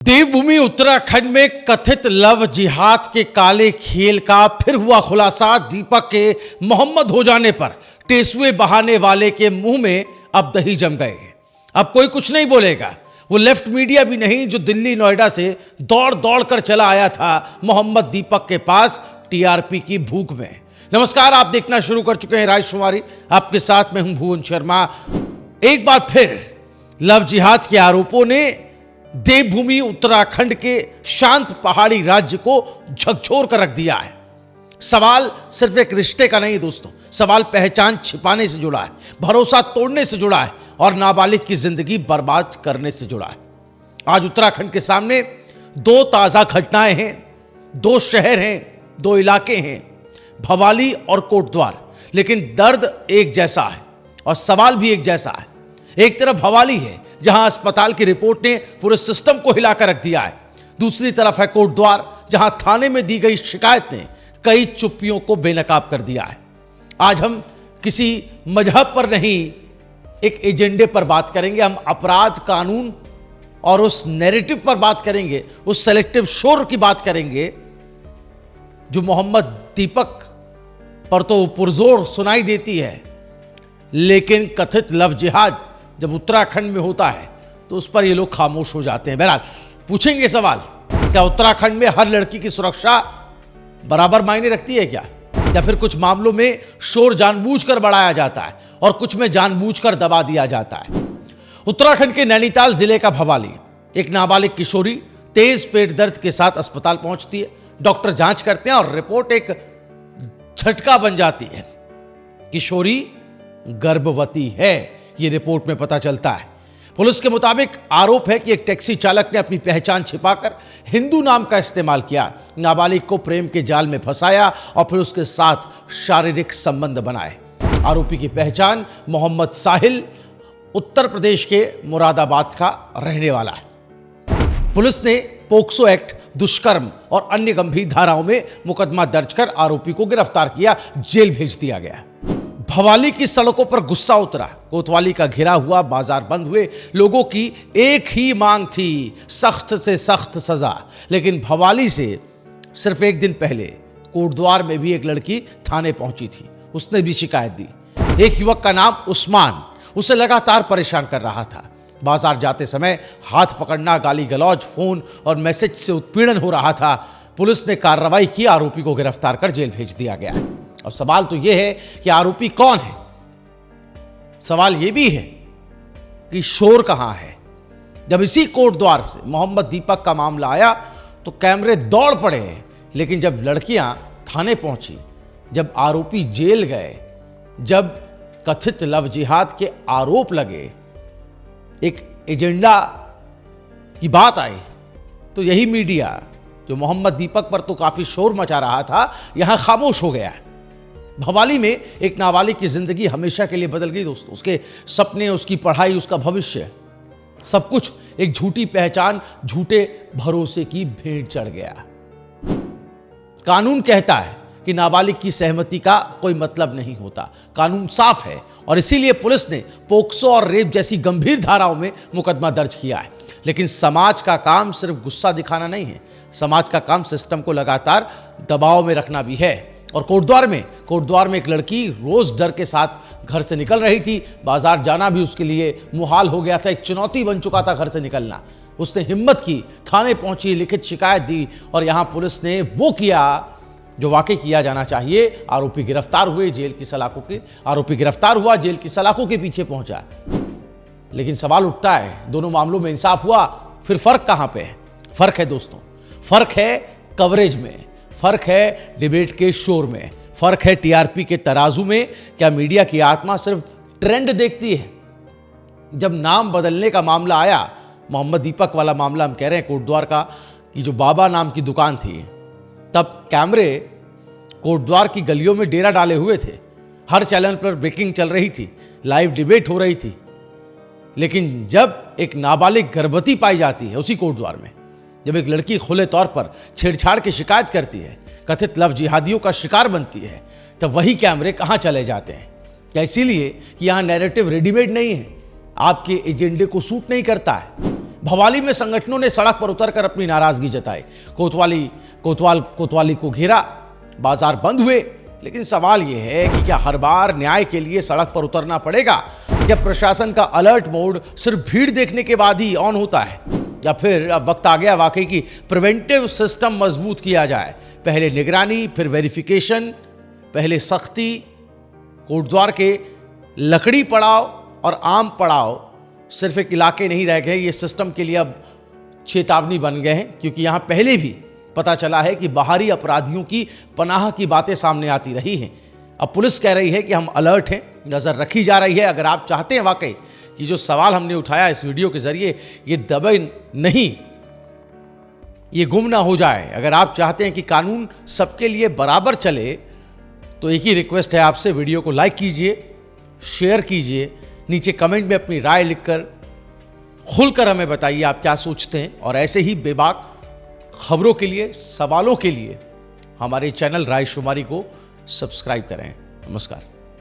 देवभूमि उत्तराखंड में कथित लव जिहाद के काले खेल का फिर हुआ खुलासा। दीपक के मोहम्मद हो जाने पर टेसुए बहाने वाले के मुंह में अब दही जम गए। अब कोई कुछ नहीं बोलेगा। वो लेफ्ट मीडिया भी नहीं जो दिल्ली नोएडा से दौड़ दौड़ कर चला आया था मोहम्मद दीपक के पास टीआरपी की भूख में। नमस्कार, आप देखना शुरू कर चुके हैं राजकुमारी, आपके साथ मैं हूं भुवन शर्मा। एक बार फिर लव जिहाद के आरोपों ने देवभूमि उत्तराखंड के शांत पहाड़ी राज्य को झकझोर कर रख दिया है। सवाल सिर्फ एक रिश्ते का नहीं दोस्तों, सवाल पहचान छिपाने से जुड़ा है, भरोसा तोड़ने से जुड़ा है और नाबालिग की जिंदगी बर्बाद करने से जुड़ा है। आज उत्तराखंड के सामने दो ताजा घटनाएं हैं, दो शहर हैं, दो इलाके हैं, भवाली और कोटद्वार, लेकिन दर्द एक जैसा है और सवाल भी एक जैसा है। एक तरफ भवाली है जहां अस्पताल की रिपोर्ट ने पूरे सिस्टम को हिलाकर रख दिया है, दूसरी तरफ है कोटद्वार जहां थाने में दी गई शिकायत ने कई चुप्पियों को बेनकाब कर दिया है। आज हम किसी मजहब पर नहीं, एक एजेंडे पर बात करेंगे। हम अपराध कानून और उस नैरेटिव पर बात करेंगे, उस सेलेक्टिव शोर की बात करेंगे जो मोहम्मद दीपक पर तो पुरजोर सुनाई देती है, लेकिन कथित लव जिहाद जब उत्तराखंड में होता है तो उस पर ये लोग खामोश हो जाते हैं। बहरहाल पूछेंगे सवाल, क्या उत्तराखंड में हर लड़की की सुरक्षा बराबर मायने रखती है क्या, या फिर कुछ मामलों में शोर जानबूझकर बढ़ाया जाता है और कुछ में जानबूझकर दबा दिया जाता है। उत्तराखंड के नैनीताल जिले का भवाली, एक नाबालिग किशोरी तेज पेट दर्द के साथ अस्पताल पहुंचती है। डॉक्टर जांच करते हैं और रिपोर्ट एक झटका बन जाती है। किशोरी गर्भवती है, ये रिपोर्ट में पता चलता है। पुलिस के मुताबिक आरोप है कि एक टैक्सी चालक ने अपनी पहचान छिपाकर हिंदू नाम का इस्तेमाल किया, नाबालिग को प्रेम के जाल में फंसाया और फिर उसके साथ शारीरिक संबंध बनाए। आरोपी की पहचान मोहम्मद साहिल, उत्तर प्रदेश के मुरादाबाद का रहने वाला है। पुलिस ने पोक्सो एक्ट, दुष्कर्म और अन्य गंभीर धाराओं में मुकदमा दर्ज कर आरोपी को गिरफ्तार किया, जेल भेज दिया गया। भवाली की सड़कों पर गुस्सा उतरा, कोतवाली का घिरा हुआ बाजार बंद हुए। लोगों की एक ही मांग थी, सख्त से सख्त सजा। लेकिन भवाली से सिर्फ एक दिन पहले कोटद्वार में भी एक लड़की थाने पहुंची थी, उसने भी शिकायत दी। एक युवक का नाम उस्मान उसे लगातार परेशान कर रहा था। बाजार जाते समय हाथ पकड़ना, गाली गलौज, फोन और मैसेज से उत्पीड़न हो रहा था। पुलिस ने कार्रवाई की, आरोपी को गिरफ्तार कर जेल भेज दिया गया। अब सवाल तो यह है कि आरोपी कौन है। सवाल यह भी है कि शोर कहां है। जब इसी कोटद्वार से मोहम्मद दीपक का मामला आया तो कैमरे दौड़ पड़े, लेकिन जब लड़कियां थाने पहुंची, जब आरोपी जेल गए, जब कथित लव जिहाद के आरोप लगे, एक एजेंडा की बात आई, तो यही मीडिया जो मोहम्मद दीपक पर तो काफी शोर मचा रहा था, यहां खामोश हो गया है। भवाली में एक नाबालिग की जिंदगी हमेशा के लिए बदल गई दोस्तों। उसके सपने, उसकी पढ़ाई, उसका भविष्य, सब कुछ एक झूठी पहचान, झूठे भरोसे की भेंट चढ़ गया। कानून कहता है कि नाबालिग की सहमति का कोई मतलब नहीं होता, कानून साफ है और इसीलिए पुलिस ने पोक्सो और रेप जैसी गंभीर धाराओं में मुकदमा दर्ज किया है। लेकिन समाज का काम सिर्फ गुस्सा दिखाना नहीं है, समाज का काम सिस्टम को लगातार दबाव में रखना भी है। और कोटद्वार में एक लड़की रोज डर के साथ घर से निकल रही थी। बाजार जाना भी उसके लिए मुहाल हो गया था, एक चुनौती बन चुका था घर से निकलना। उसने हिम्मत की, थाने पहुंची, लिखित शिकायत दी और यहां पुलिस ने वो किया जो वाकई किया जाना चाहिए। आरोपी गिरफ्तार हुए, जेल की सलाखों के आरोपी गिरफ्तार हुआ, जेल की सलाखों के पीछे पहुंचा। लेकिन सवाल उठता है, दोनों मामलों में इंसाफ हुआ, फिर फर्क कहां पे है? फर्क है दोस्तों, फर्क है कवरेज में, फर्क है डिबेट के शोर में, फर्क है टीआरपी के तराजू में। क्या मीडिया की आत्मा सिर्फ ट्रेंड देखती है? जब नाम बदलने का मामला आया, मोहम्मद दीपक वाला मामला हम कह रहे हैं, कोटद्वार का की जो बाबा नाम की दुकान थी, तब कैमरे कोटद्वार की गलियों में डेरा डाले हुए थे। हर चैनल पर ब्रेकिंग चल रही थी, लाइव डिबेट हो रही थी। लेकिन जब एक नाबालिग गर्भवती पाई जाती है उसी कोटद्वार में, जब एक लड़की खुले तौर पर छेड़छाड़ की शिकायत करती है, कथित लव जिहादियों का शिकार बनती है, तब वही कैमरे कहां चले जाते हैं? क्या इसीलिए कि यहां नैरेटिव रेडीमेड नहीं है, आपके एजेंडे को सूट नहीं करता है? भवाली में संगठनों ने सड़क पर उतरकर अपनी नाराजगी जताई। कोतवाली को घेरा, बाजार बंद हुए। लेकिन सवाल यह है कि क्या हर बार न्याय के लिए सड़क पर उतरना पड़ेगा? क्या प्रशासन का अलर्ट मोड सिर्फ भीड़ देखने के बाद ही ऑन होता है, या फिर अब वक्त आ गया वाकई की प्रिवेंटिव सिस्टम मजबूत किया जाए? पहले निगरानी, फिर वेरिफिकेशन, पहले सख्ती। कोटद्वार के लकड़ी पड़ाव और आम पड़ाव सिर्फ एक इलाके नहीं रह गए, ये सिस्टम के लिए अब चेतावनी बन गए हैं, क्योंकि यहां पहले भी पता चला है कि बाहरी अपराधियों की पनाह की बातें सामने आती रही हैं। अब पुलिस कह रही है कि हम अलर्ट हैं, नजर रखी जा रही है। अगर आप चाहते हैं वाकई कि जो सवाल हमने उठाया इस वीडियो के जरिए ये दबे नहीं, ये गुम ना हो जाए, अगर आप चाहते हैं कि कानून सबके लिए बराबर चले, तो एक ही रिक्वेस्ट है आपसे, वीडियो को लाइक कीजिए, शेयर कीजिए, नीचे कमेंट में अपनी राय लिखकर खुलकर हमें बताइए आप क्या सोचते हैं। और ऐसे ही बेबाक खबरों के लिए, सवालों के लिए हमारे चैनल रायशुमारी को सब्सक्राइब करें। नमस्कार।